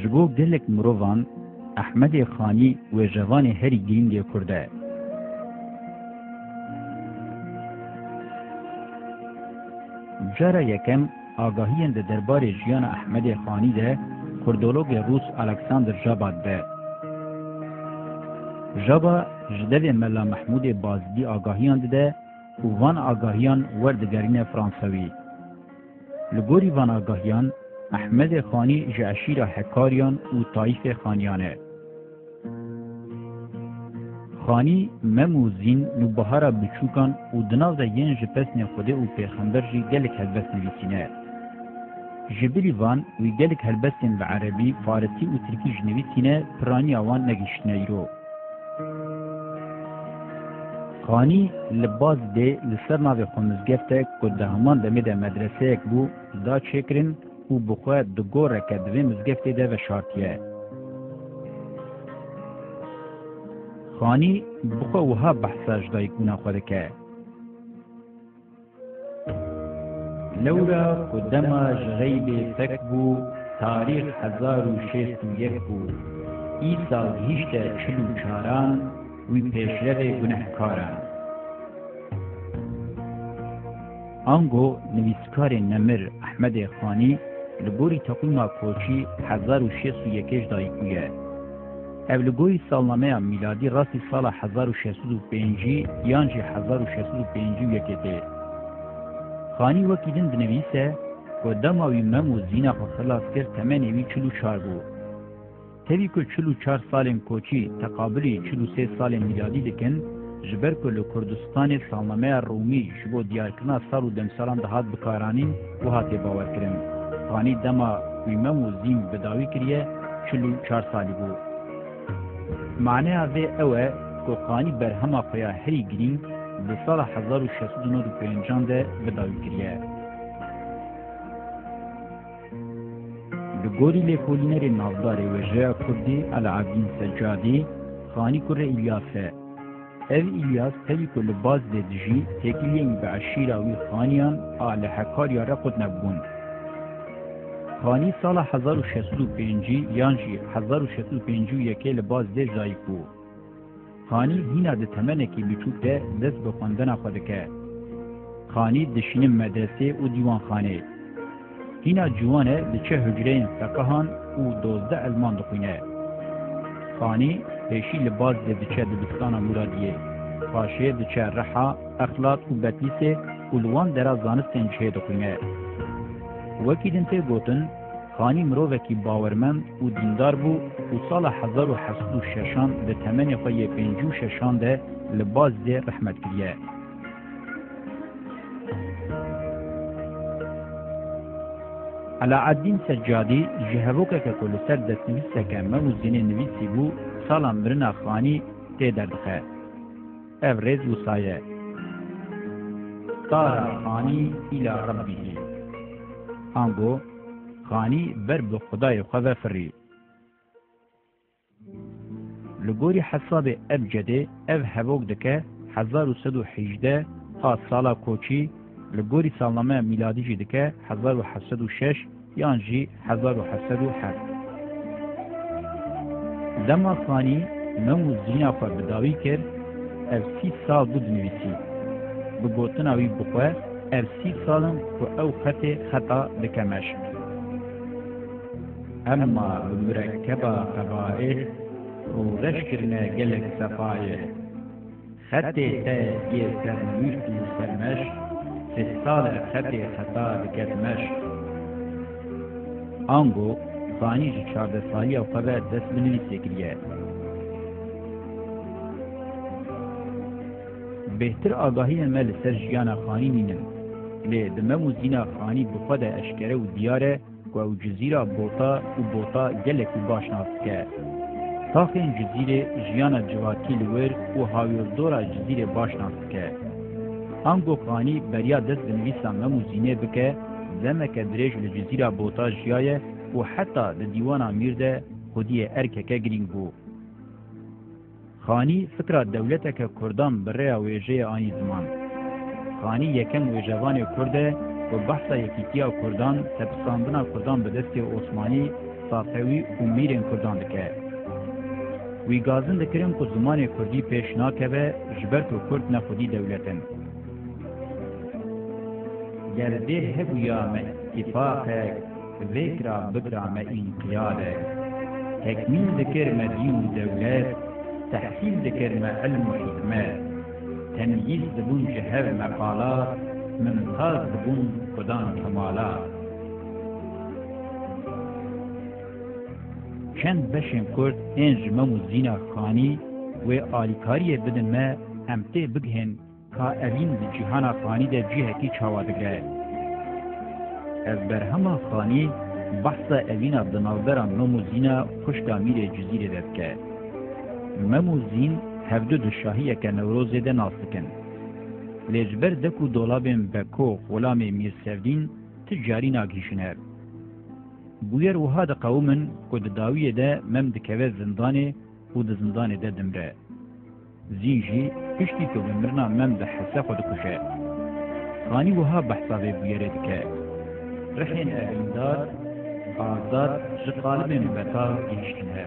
جبو گلک مروان احمد خانی و جوان هری گرینگ کرده. جارا یکم آگاهی اند درباره جیان احمد خانی ده کردولوگ روس الکساندر جاباد ده. جابا جدوی ملا محمود بازدی آگاهیان ده و وان آگاهیان وردگرین فرانسوی. لگوری وان آگاهیان احمد خانی جعشیر حکاریان و طایف خانیانه. خانی مموزین نوبهارا بچوکان و دناو ده ین جپسن خوده و پیغمبر جی گلک هلبس نویسینه. جبری وان وی گلک هلبسن به عربی، فارسی و ترکی جنویسینه پرانی آوان نگیشتنه ایرو. خانی لباز ده لسر ناو خونزگفته که ده همان دمه ده مدرسه اک بو دا چکرن و بخواه دگوره که دوی مزگفته ده و شارتیه. خانی بخواه وها بحثاش دای کونه خوده که. لورا قدما جغیب تک بو تاریخ 1601 بو ای سال هیشت 44 وی پیشرو گنهکاران. آنگو نویسکار نمر احمد خانی لگوری تقویم کوچی 1601 دایکویه. او لگوری سالنامه میلادی راستی سال 1605 یانجی 1605 یکیده. خانی وکیدن دنویسه که دماوی ممو زینا خو خلاص کرد تمن اوی 44 بو. تبی که 44 سال کوچی تقابلی 43 سال میلادی دکن، جبر که لکردستان سالنامه رومی جبو دیارکنا سال و دمسالان دهات بکارانین و هاتی باور کرن. خانی دما وی ممو زین بداوی کریه 44 سالی بو. معنی اوه اوه که خانی برهما خویا هری گرین به سال 1695 ده بداوی کریه. لگوری لیکولینر نافدار وجه کردی العابدین سجادی خانی کر ایلیاسه. او ایلیاس تبی که لباز دیدجی تکیلین به عشیراوی خانیان آل حکاریا را قد نبون. خانی سال 1605 یانجی 1651 لباز دی جایی کو. خانی هینا ده تمنه کی بچوک ده دست به خواندن خود که. خانی دشین مدرسه و دیوان خانه. هینا جوانه ده چه هجرین فقهان و 12 علمان دخوینه. خانی پیشی لباز ده چه دبستان مرادیه. خاشه ده چه رحا، اخلاق و بطیسه و لوان درا زانستین چه دخوینه. وکیدن ته گوتن خانی مرووکی باورمند و دیندار بو و سال 1706 ده تمن خوی 56 ده لباز ده رحمت کریه. علاءالدین سجادی جهوکه که کل سر دست نویسه که موزین نویسی بو سالا مرنا خانی ته دردخه. افرز و سایه. طار خانی الى ربه. آنگو خانی بر به خدای خواه فری. لگوری حساب ابجده او هبوک دکه 1118 ها سالا کوچی لگوری سالنامه میلادی جی دکه 1706 یانجی 1707. دما خانی ممو زینا خواه بداوی کرد او 30 سال بود نویسی. بگوتن اوی بخواه او 30 سالم که او خطا دکمش. اما بمرکبه قبائل و رشکرنه گلک صفایه. خطی تا یه سرنویشت و سرمش 3 سال خطا دکتمش. آنگو خانی 14 سالی او خواه دست بنویسی کریه. بهتر آگاهی مل سر جیان خانی نینن. لی دممو زینا خانی بخواد اشکره و دیاره و او جزیره بوتا گلک باش ناسکه. تاخ این جزیره جیان جواتی لور و هاویردورا جزیره باش ناسکه. آنگو خانی بریا دست بنویسا ممو زینه بکه زمک دریج لجزیره بوتا جیایه و حتی ده دیوان امیر ده خودی ارککه گرینگ بو. خانی فکر دولت که کردان بره ویجه آنی زمان. خانی یکم ویجوان کرده و بحث یکیتیا کردان تپساندنا کردان به دست عثمانی صافوی و میرین کردان دکه. وی گازن دکرن که زمان کردی پیش ناکبه جبرت و کرد نخودی دولتن. گرده هبویام اتفاقه ذکرا بگرام انقیاده. تکمیل دکر مدین دولت، تحصیل دکر علم و حکمه. تمييز دبون جهر مقالات ممتاز دبون کدان کمالات چند بشن کرد انج ممو زینا خانی و آلیکاری بدن ما امته بگهن که اوین دی جهان خانی ده جهه کی چاوادگره از برهما خانی بحثا اوین دنالبران ممو زینا کشتا میر جزیره دادکه ممو زین هفدو دشاهیه که نوروزه ده ناسکن. لیجبر دکو دولابین بکو غلام میر سفدین تجاری ناگیشنه. بویر وها ده قومن که ده داویه ده مم دکوه زندانه و ده زندانه ده دمره. زینجی پشتی که بمرنا مم ده حسه خود کشه. خانی وها بحثاوه بویره دکه. رحین اویندار آزاد جقالبین بطال گیشتنه.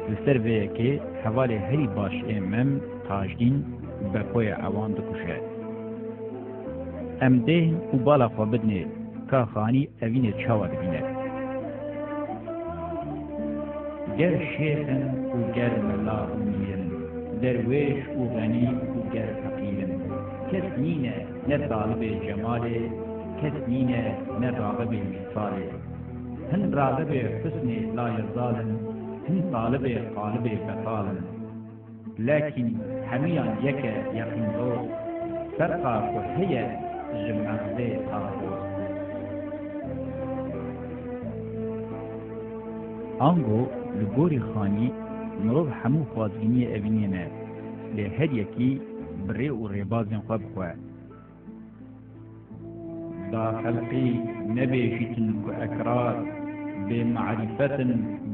لسر وی که حواله هری باش امم تاجدین بکوی عوان دکشه. ام ده و بالا خواه بدنه که خانی اوین چاوا دبینه. گر شیخن و گر ملا و میرن، درویش و غنی و گر فقیرن. کس نینه نه طالب جماله، کس نینه نه راغب مثاله. هن راغب حسن لا یزالن، هم طالب قالب بطالن لكن هميان يك يقين دوست فرقا كهية جمعزي طاقوست آنگو لگوری خانی مروف همو خوازگینی اوینینه لی هر یکی بری و ریبازین خواب خواه دا خلقی نبیشیتن که اکرار بمعرفة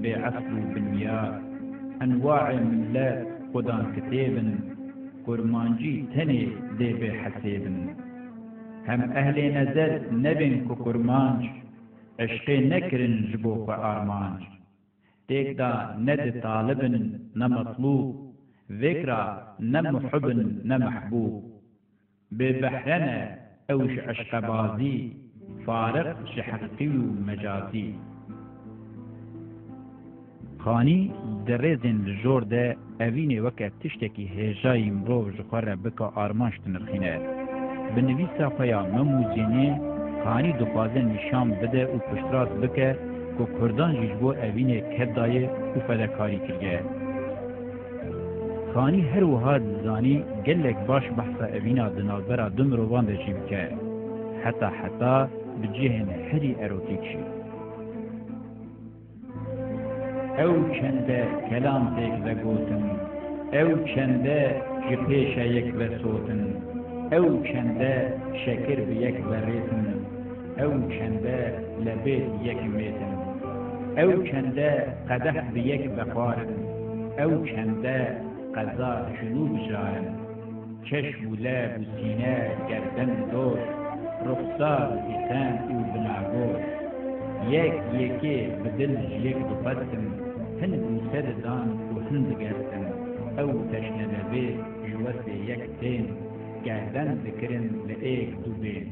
بعصر بالمياه أنواع ملات قدان كتاب كرمانجي تني دي بحسيب هم أهل نزل نبن كرمانج عشقي نكرن جبوك آرمانج تيك دا ند طالب نمطلوب ذكرى نمحب نمحبوب ببحرنا أوش عشق بازي فارق شحقي ومجازي خانی درزن لجور ده اوینه وکه تشتکی هجای مروف جخوره بکا آرمانشت نرخینه. بنویسا خیا مموزینه خانی دخوازن نشان بده و پشتراز بکه که کردان جیجبو اوینه کدایه و فدکاری کرگه. خانی هر وها دزانی گلک باش بحثا اوینا دنالبرا دمروان ده جیب که حتی بجهن هری اروتیک شی. او چنده کلام تیک دگوتن او چنده جپیش یک وسوتن او چنده شکر به یک وریتن او چنده لبیت یک میتن او چنده قدح به یک بخارن او چنده قضا جنوب جارن چشم و لب و سینه گردن دوش رخصار ایتن او بناگوش یکی بدل یک دفتن هند مسد دان و هند گردن او تشنه لبه جوست یک تین گردن ذکرن لئیک دو بین